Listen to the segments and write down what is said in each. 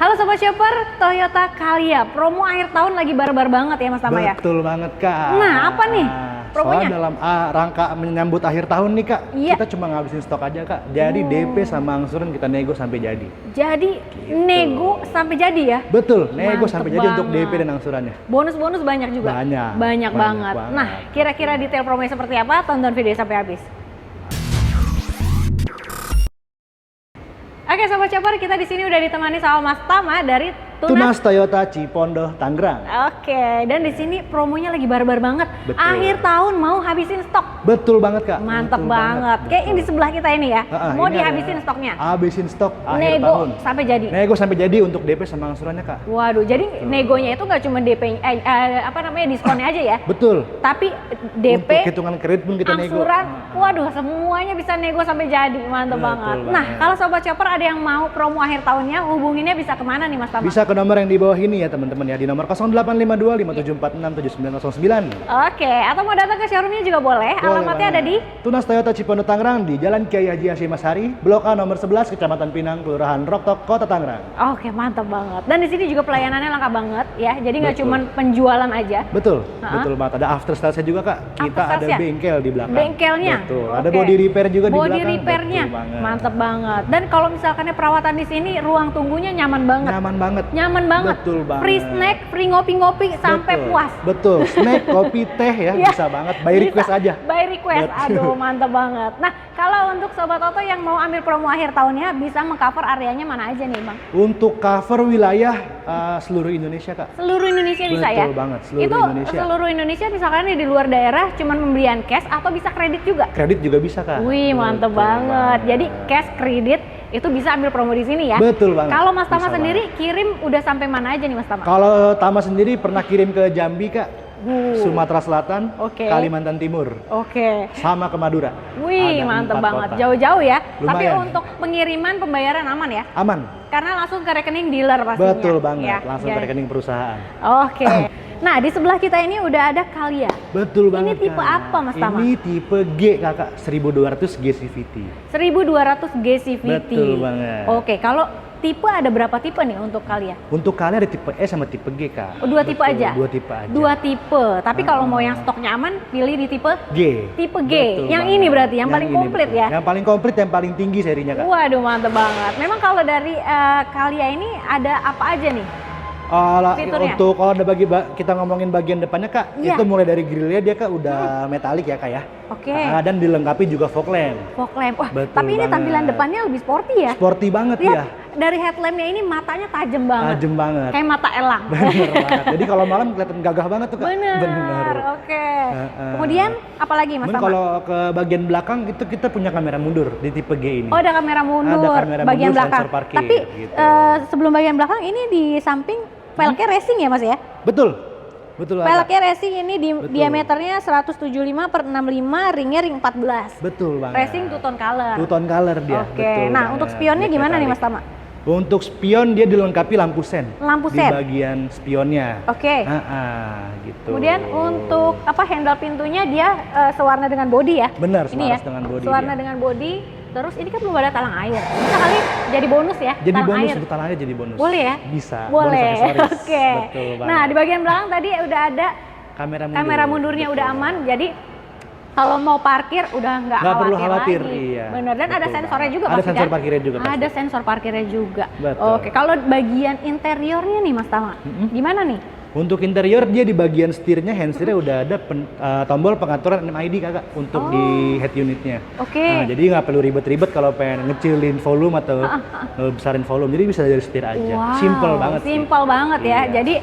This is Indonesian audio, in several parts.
Halo Sobat Shopper, Toyota Calya, promo akhir tahun lagi barbar banget ya Mas Tama ya? Betul banget Kak. Nah apa nih promonya? Soalnya dalam rangka menyambut akhir tahun nih Kak, iya. kita cuma ngabisin stok aja Kak. Jadi DP sama angsuran kita nego sampai jadi. Jadi Gitu. nego sampai jadi ya? Betul, nego Mantep sampai jadi untuk banget. DP dan angsurannya. Bonus-bonus banyak juga? Banyak banget. Nah kira-kira detail promonya seperti apa? Tonton video sampai habis. Oke Sobat Shopper, kita di sini udah ditemani sama Mas Tama dari Tunas Toyota Cipondoh, Tangerang. Oke, dan di sini promonya lagi barbar banget. Betul. Akhir tahun mau habisin stok. Betul banget Kak. Mantep Betul banget. Kayak ini di sebelah kita ini ya. Mau ini dihabisin ada stoknya. Habisin stok akhir Nego tahun. sampai jadi. Nego sampai jadi untuk DP sama angsurannya Kak. Waduh, jadi negonya itu nggak cuma DP diskonnya aja ya. Betul. Tapi DP, untuk hitungan kredit pun kita nego. angsuran, waduh semuanya bisa nego sampai jadi. Mantep Betul banget. banget. Nah, kalau Sobat Shopper ada yang mau promo akhir tahunnya, hubunginnya bisa kemana nih Mas Tama? Bisa ke nomor yang di bawah ini ya teman-teman ya, di nomor 0852 5746 7909. Oke, atau mau datang ke showroomnya juga boleh. Alamatnya ada di Tunas Toyota Cipondoh Tangerang di Jalan Kiai Haji Hasyim Asy'ari, Blok A nomor 11, Kecamatan Pinang, Kelurahan Roktok, Kota Tangerang. Oke, mantap banget. Dan di sini juga pelayanannya lengkap banget ya. Jadi nggak Betul. cuma penjualan aja. Betul, betul banget. Ada after sales-nya juga Kak. Kita After ada sales-nya? bengkel di belakang. Bengkelnya? Betul. Ada Oke. body repair juga di belakang. Body repairnya, Betul banget. mantep banget. Dan kalau misalkan perawatan di sini, ruang tunggunya nyaman banget. Nyaman banget. Nyaman banget. Betul banget. Free snack, free ngopi-ngopi sampai Betul. puas. Betul. Snack, kopi, teh ya, Iya, bisa banget. By bisa. request aja. By request. Betul. Aduh, mantep banget. Nah, kalau untuk Sobat Oto yang mau ambil promo akhir tahunnya, bisa mengcover areanya mana aja nih Bang? Untuk cover wilayah seluruh Indonesia Kak. Seluruh Indonesia bisa ya? Betul banget, seluruh itu Indonesia. seluruh Indonesia misalkan di luar daerah cuman pembelian cash atau bisa kredit juga? Kredit juga bisa Kak. Wih, mantep Betul banget. Jadi cash kredit itu bisa ambil promo di sini ya? Betul banget. Kalau Mas Tama Bisa sendiri kirim udah sampai mana aja nih Mas Tama? Kalau Tama sendiri pernah kirim ke Jambi Kak, Sumatera Selatan, Oke. Kalimantan Timur, Oke. sama ke Madura. Wih, Ada mantep 4 banget. kota. Jauh-jauh ya. Tapi Lumayan. untuk pengiriman pembayaran aman ya? Aman. Karena langsung ke rekening dealer pastinya. Betul banget, Ya, langsung ya. ke rekening perusahaan. Oke. Nah, di sebelah kita ini udah ada Calya. Betul banget. Ini tipe Kak. apa Mas Tama? Ini tipe G Kakak, 1200 G CVT. 1200 G CVT. Betul banget. Oke, kalau tipe ada berapa tipe nih untuk Calya? Untuk kalian ada tipe E sama tipe G Kak. Oh, dua tipe Betul, aja? Dua tipe aja. Dua tipe. Tapi kalau mau yang stoknya aman, pilih di tipe G. tipe G. Betul Yang banget. ini berarti yang paling ini, komplit betul. ya? Yang paling komplit, yang paling tinggi serinya Kak. Waduh, mantep banget. Memang kalau dari Calya ini ada apa aja nih? Fiturnya? Untuk kalau ada kita ngomongin bagian depannya Kak, Iya. itu mulai dari grillnya dia Kak udah metalik ya Kak ya. Oke. Dan dilengkapi juga fog lamp. Fog lamp. Wah, Betul tapi ini banget. tampilan depannya lebih sporty ya? Sporty banget Lihat, ya. dari headlampnya ini matanya tajam banget. Tajam banget. Kayak mata elang. Bener banget. Jadi kalau malam kelihatan gagah banget tuh Kak. Bener. Oke. Kemudian apalagi Mas Tama? Kalau ke bagian belakang itu kita punya kamera mundur di tipe G ini. Oh, ada kamera mundur. Ada kamera bagian mundur, belakang. sensor parkir, Tapi gitu. sebelum bagian belakang ini di samping velgnya racing ya Mas ya? Betul. Betul Kak. Velgnya racing ini di Betul. diameternya 175/65, ringnya ring 14. Betul banget. Racing two tone color. Two tone color dia. Oke. Betul Nah, banget. untuk spionnya Black gimana nih metallic. Mas Tama? Untuk spion dia dilengkapi lampu sen. Lampu Di sen. bagian spionnya. Oke. Gitu. Kemudian untuk handle pintunya dia sewarna dengan body ya? Benar, Ini ya. selaras dengan body Sewarna dia. dengan body. Terus ini kan belum ada talang air. Bisa kali jadi bonus ya? Jadi talang bonus, air. untuk tanahnya jadi bonus. Boleh ya? Bisa. Boleh. Bonus aksesoris. Oke. Betul banget. Nah, di bagian belakang tadi udah ada kamera mundurnya Betul. udah aman. Jadi kalau mau parkir udah nggak perlu khawatir. lagi. Iya. Bener. Dan ada Betul sensornya banget. juga Ada pasti sensor kan? parkirnya juga pasti. Ada sensor parkirnya juga. Betul. Oke. Kalau bagian interiornya nih Mas Tama, gimana nih? Untuk interior dia di bagian setirnya, hand setirnya udah ada tombol pengaturan NMID Kakak untuk di head unitnya. Oke. Nah, jadi nggak perlu ribet-ribet kalau pengen ngecilin volume atau besarin volume. Jadi bisa dari setir aja. Wow, Simple banget. sih. Simple banget ya. Iya. Jadi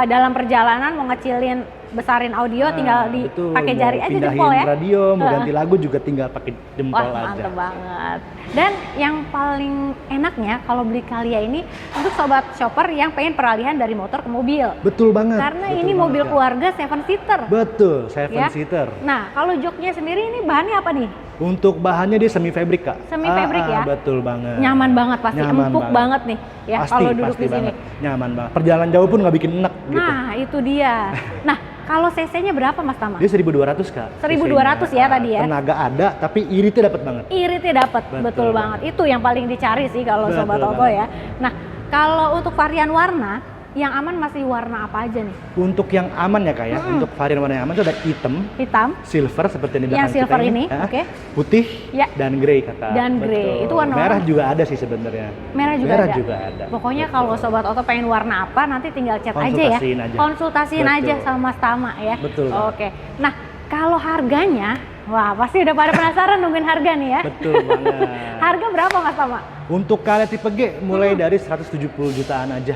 dalam perjalanan mau ngecilin, besarin audio tinggal betul. pakai jari Mau aja pindahin jempol ya. radio, mau ganti lagu juga tinggal pakai jempol Wah, aja. mantep banget. Dan yang paling enaknya kalau beli Calya ini untuk sobat shopper yang pengen peralihan dari motor ke mobil. Betul banget. Karena betul ini banget, mobil Kak. keluarga 7 seater. Betul, 7 Ya. seater. Nah, kalau joknya sendiri ini bahannya apa nih? Untuk bahannya dia semi fabric Kak. Semi fabric ya? Betul banget. Nyaman banget pasti, Nyaman empuk banget nih ya Pasti, kalau duduk pasti di sini. banget. Nyaman banget. Perjalanan jauh pun nggak bikin enak gitu. Nah, itu dia. Nah, kalau cc-nya berapa Mas Tama? Dia 1200 Kak. 1200 ya tadi ya? Tenaga ada, tapi iritnya dapat banget. Iritnya dapat, betul banget. Itu yang paling dicari sih kalau Betul sobat Oto banget. ya. Nah, Kalau untuk varian warna, yang aman masih warna apa aja nih? Untuk yang aman ya Kak ya, untuk varian warna yang aman itu ada Hitam, silver seperti yang di yang belakang silver kita ini, ya, oke. putih, Ya. dan grey Kakak. Dan grey. Betul. Itu warna merah juga ada sih sebenarnya. Merah juga Merah ada. juga ada. Pokoknya Betul. kalau Sobat Oto pengen warna apa, nanti tinggal chat aja ya. Konsultasiin Betul. aja sama Mas Tama ya. Betul. Oke. Nah, kalau harganya, wah pasti udah pada penasaran nungguin harga nih ya. Betul banget. Harga berapa Mas Tama? Untuk Calya tipe G mulai dari 170 jutaan aja.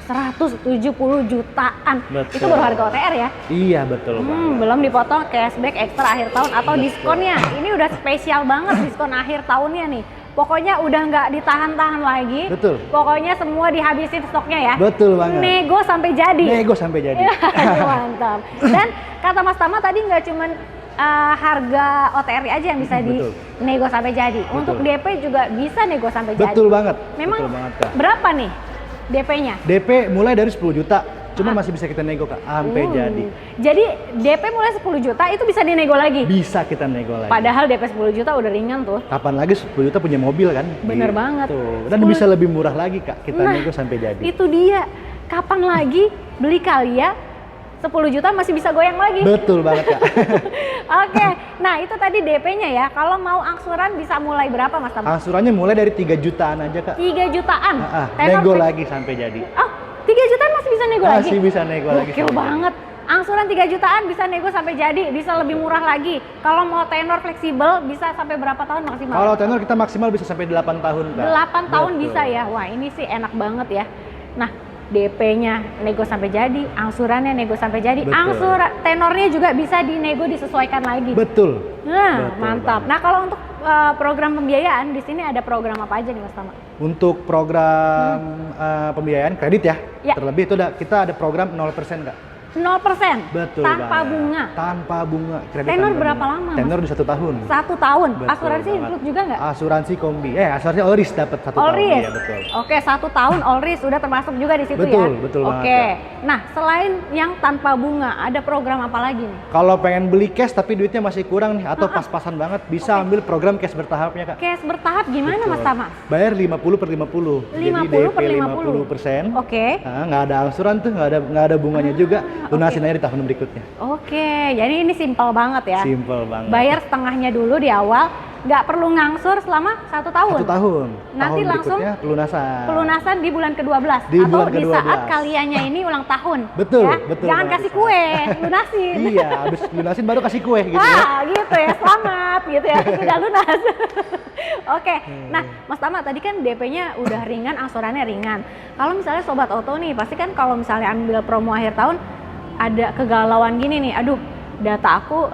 170 jutaan. Betul. Itu baru harga OTR ya? Iya betul banget. Belum dipotong cashback ekstra akhir tahun atau diskonnya. Ini udah spesial banget diskon akhir tahunnya nih. Pokoknya udah nggak ditahan-tahan lagi. Betul. Pokoknya semua dihabisin stoknya ya. Betul banget. Nego sampai jadi. Nego sampai jadi. Mantap. Dan kata Mas Tama tadi nggak cuman harga OTR aja yang bisa Betul. dinego sampai jadi. Betul. Untuk DP juga bisa nego sampai jadi. Betul banget. Memang Betul banget, Kak. berapa nih DP-nya? DP mulai dari 10 juta. Cuman masih bisa kita nego Kak, sampai jadi. Jadi DP mulai 10 juta itu bisa dinego lagi? Bisa kita nego lagi. Padahal DP 10 juta udah ringan tuh. Kapan lagi 10 juta punya mobil kan? Bener Gitu. banget. Dan 10 bisa lebih murah lagi Kak, kita Nah, nego sampai jadi. Itu dia. Kapan lagi beli Calya 10 juta masih bisa goyang lagi? Betul banget Kak. Oke, nah itu tadi DP-nya ya. Kalau mau angsuran bisa mulai berapa Mas Tama? Angsurannya mulai dari 3 jutaan aja Kak. 3 jutaan? Nego lagi sampai jadi. Oh, 3 jutaan masih bisa nego lagi? Masih bisa nego lagi. Gokil banget. Angsuran 3 jutaan bisa nego sampai jadi, bisa lebih murah lagi. Kalau mau tenor fleksibel bisa sampai berapa tahun maksimal? Kalau tenor kita maksimal bisa sampai 8 tahun Kak. 8 tahun Betul. bisa ya. Wah, ini sih enak banget ya. Nah, DP-nya nego sampai jadi, angsurannya nego sampai jadi, Betul. tenornya juga bisa dinego disesuaikan lagi. Betul. Nah, Betul mantap. banget. Nah, kalau untuk program pembiayaan di sini ada program apa aja nih Mas Tama? Untuk program pembiayaan kredit ya, Ya. terlebih itu kita ada program 0% Kak. 0%? Betul Tanpa banget. bunga? Tanpa bunga. Kredit Tenor tanpa berapa bunga. lama, Mas? Tenor di 1 tahun. 1 tahun? Betul Asuransi banget. include juga nggak? Asuransi kombi. Asuransi Allris dapat 1 tahun. Allris? Iya betul. Oke, 1 tahun Allris sudah termasuk juga di situ ya? Betul, betul banget, Oke. Kak. Nah, selain yang tanpa bunga, ada program apa lagi nih? Kalau pengen beli cash tapi duitnya masih kurang nih atau pas-pasan banget, bisa ambil program cash bertahapnya Kak. Cash bertahap gimana Betul. Mas Tama? Bayar 50/50. 50 per 50. 50%. Oke. Nggak ada angsuran tuh, nggak ada bunganya juga. Lunasin aja di tahun berikutnya. Oke, jadi ini simpel banget ya. Simple banget. Bayar setengahnya dulu di awal, nggak perlu ngangsur selama 1 tahun. 1 tahun. Nanti Tahun langsung berikutnya pelunasan. Pelunasan di bulan ke-12 Di atau bulan di ke-12. saat kaliannya ini ulang tahun. Betul, ya? betul Jangan banget. kasih kue, lunasin. Iya, habis lunasin baru kasih kue gitu ya. Gitu ya, selamat gitu ya, sudah lunas. Oke, nah Mas Tama tadi kan DP-nya udah ringan, angsurannya ringan. Kalau misalnya Sobat Oto nih, pasti kan kalau misalnya ambil promo akhir tahun, ada kegalauan gini nih, aduh data aku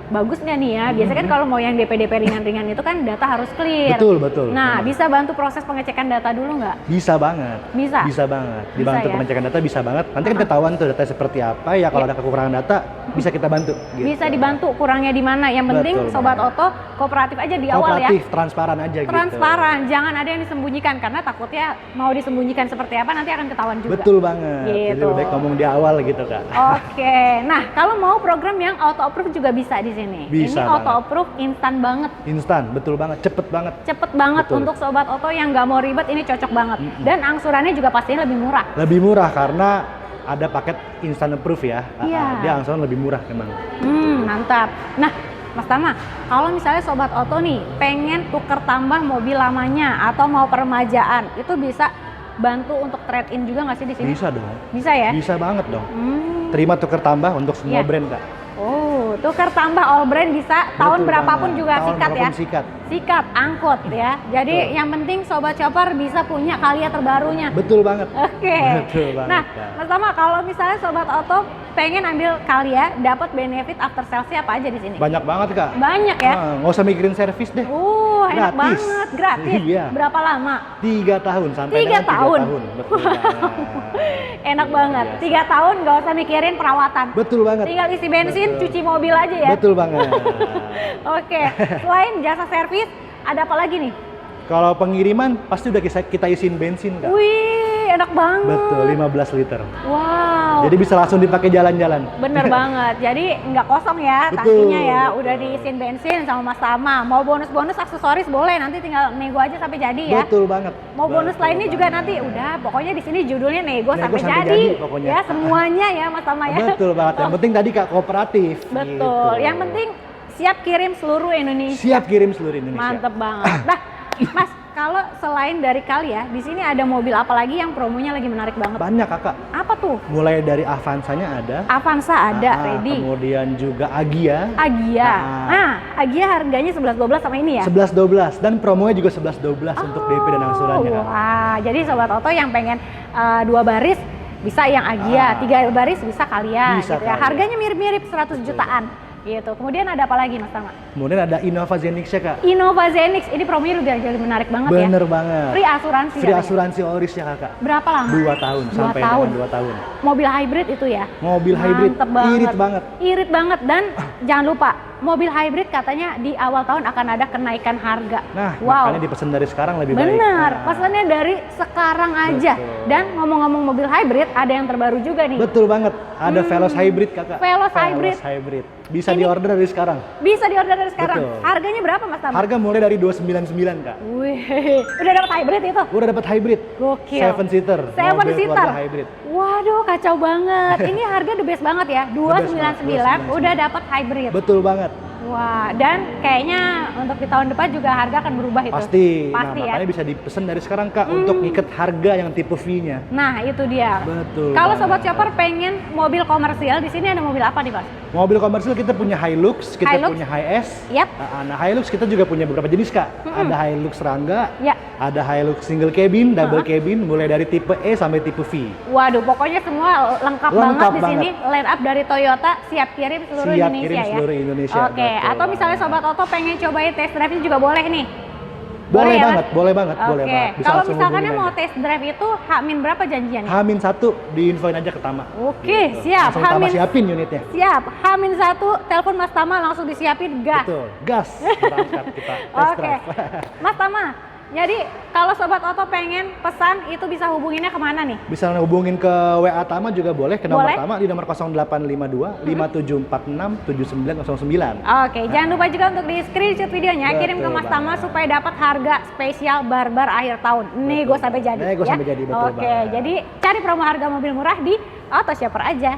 bagus nggak nih ya? Biasanya kan kalau mau yang DP-DP ringan-ringan itu kan data harus clear. Betul, betul. Nah, bisa bantu proses pengecekan data dulu nggak? Bisa banget. Bisa? Bisa banget. Bisa Dibantu ya? pengecekan data bisa banget. Nanti kan ketahuan tuh data seperti apa ya. Kalau Ya. ada kekurangan data bisa kita bantu. Gitu. Bisa dibantu kurangnya di mana? Yang penting Betul Sobat banget. Oto kooperatif aja di awal ya. Kooperatif, transparan aja gitu. Transparan, jangan ada yang disembunyikan karena takutnya mau disembunyikan seperti apa nanti akan ketahuan juga. Betul banget. Jadi Gitu. lebih baik ngomong di awal gitu Kak. Oke, nah kalau mau program yang auto approve juga bisa di sini. Bisa Ini auto banget. approve instan banget, Instan, betul banget, cepet banget. cepet banget. Betul. Untuk Sobat Oto yang nggak mau ribet ini cocok banget. Dan angsurannya juga pastinya lebih murah. Lebih murah karena ada paket instant approve ya. Iya. Dia angsuran lebih murah memang. Mantap. Nah, Mas Tama, kalau misalnya Sobat Oto nih pengen tuker tambah mobil lamanya atau mau peremajaan, itu bisa bantu untuk trade in juga nggak sih di sini? Bisa dong. Bisa ya? Bisa banget dong. Hmm. Terima tuker tambah untuk semua Iya. brand Kak. Oh, tuker tambah all brand bisa tahun Betul berapapun banget. juga Tahun sikat ya. berapapun sikat. Sikat, angkut ya. Jadi Betul. yang penting Sobat Chopper bisa punya Calya terbarunya. Betul banget. Oke. Betul banget, Nah, Kak. Mas Tama kalau misalnya Sobat Oto pengen ambil Calya, dapat benefit after sales-nya apa aja di sini? Banyak banget Kak. Banyak ya. Nggak usah mikirin servis deh. Enak Gratis. banget, gratis. Iya. Berapa lama? 3 tahun sampai 3 dengan 3 tahun. tahun. Betul banget. Enak Luar banget. biasa. 3 tahun nggak usah mikirin perawatan. Betul banget. Tinggal isi bensin, Betul. cuci mobil aja ya. Betul banget. Oke. Selain jasa servis, ada apa lagi nih? Kalau pengiriman pasti udah kita isiin bensin Kak. Wih, enak banget. Betul, 15 liter. Wow. Jadi bisa langsung dipakai jalan-jalan. Bener banget. Jadi nggak kosong ya Betul. tangkinya ya. Udah diisiin bensin sama Mas Tama. Mau bonus-bonus aksesoris boleh, nanti tinggal nego aja sampai jadi ya. Betul banget. Mau bonus Betul lainnya juga banget. nanti udah pokoknya di sini judulnya nego Nego sampai sampai jadi. jadi pokoknya. Ya semuanya ya Mas Tama ya. Betul banget. Yang penting tadi Kak kooperatif. Betul. Gitu. Yang penting siap kirim seluruh Indonesia. Siap kirim seluruh Indonesia. Mantep banget. Nah, Mas, kalau selain dari kali ya, di sini ada mobil apa lagi yang promonya lagi menarik banget? Banyak Kakak. Apa tuh? Mulai dari Avanza-nya ada. Avanza ada, ready. Kemudian juga Agya. Agya. Nah, Agya harganya 11-12 sama ini ya? 11-12 dan promonya juga 11-12 untuk DP dan angsurannya Kak. Wah, jadi Sobat Oto yang pengen 2 baris bisa yang Agya, 3 baris bisa kalian Bisa gitu ya. kalian. Harganya mirip-mirip 100 jutaan gitu. Kemudian ada apa lagi Mas Tama? Kemudian ada Innova Zenix ya Kak. Innova Zenix, ini promonya udah jadi menarik banget ya. Bener banget. Free asuransi Free katanya. asuransi Oris ya Kakak. Berapa lama? 2 tahun 2 sampai tahun. dengan 2 tahun. Mobil hybrid itu ya? Mobil hybrid, Mantep banget. irit banget. Irit banget dan jangan lupa mobil hybrid katanya di awal tahun akan ada kenaikan harga. Nah, wow. makanya dipesan dari sekarang lebih baik. Bener, Nah, pesannya dari sekarang aja. Betul. Dan ngomong-ngomong mobil hybrid, ada yang terbaru juga nih. betul banget. Ada Veloz hybrid Kakak. Veloz hybrid. hybrid. Bisa Ini- diorder dari sekarang. Bisa diorder dari sekarang. Betul. Harganya berapa Mas Tama? Harga mulai dari 299 Kak. Wih, udah dapat hybrid itu? Udah dapat hybrid. Gokil. 7 seater. 7 mobil seater. keluarga hybrid. Waduh, kacau banget. Ini harga the best banget ya. 299 299. udah dapat hybrid. Betul banget. Wah, dan kayaknya untuk di tahun depan juga harga akan berubah itu. Pasti. Pasti Nah, ya. makanya bisa dipesan dari sekarang Kak untuk ngiket harga yang tipe V-nya. Nah, itu dia. Betul Kalau banget. Sobat Chopper pengen mobil komersial, di sini ada mobil apa nih, Mas? Mobil komersil kita punya Hilux, kita Hilux. punya HS. Yap. Nah, Hilux kita juga punya beberapa jenis Kak. Ada Hilux Rangga, Ya. ada Hilux single cabin, double cabin, mulai dari tipe E sampai tipe V. Waduh, pokoknya semua lengkap Lengkap banget di sini. Line up dari Toyota, siap kirim seluruh Siap Indonesia kirim ya. seluruh Indonesia, Oke, betul atau misalnya banget. Sobat Oto pengen cobain test drive-nya juga boleh nih. Boleh ya, banget, Mas? boleh banget, boleh Oke, banget. Bisa kalau langsung misalkan hubungin mau aja. test drive itu H-min berapa janjiannya? H-1 diinfoin aja ke Tama. Oke, Gitu. siap. Langsung Tama H-min siapin unitnya. Siap. H-1, telepon Mas Tama langsung disiapin gas. Betul, gas. Berangkat kita test Oke, drive. Mas Tama. Jadi kalau Sobat Oto pengen pesan itu bisa hubunginnya kemana nih? Bisa hubungin ke WA Tama juga boleh, ke nomor Boleh. Tama di nomor 0852 5746 7909. Oke, jangan lupa juga untuk di screenshot videonya, kirim ke Betul Mas Tama banget. supaya dapat harga spesial barbar akhir tahun. Nego sampai jadi. Nego ya? sampai jadi, betul Oke, banget. jadi cari promo harga mobil murah di Auto Shopper aja.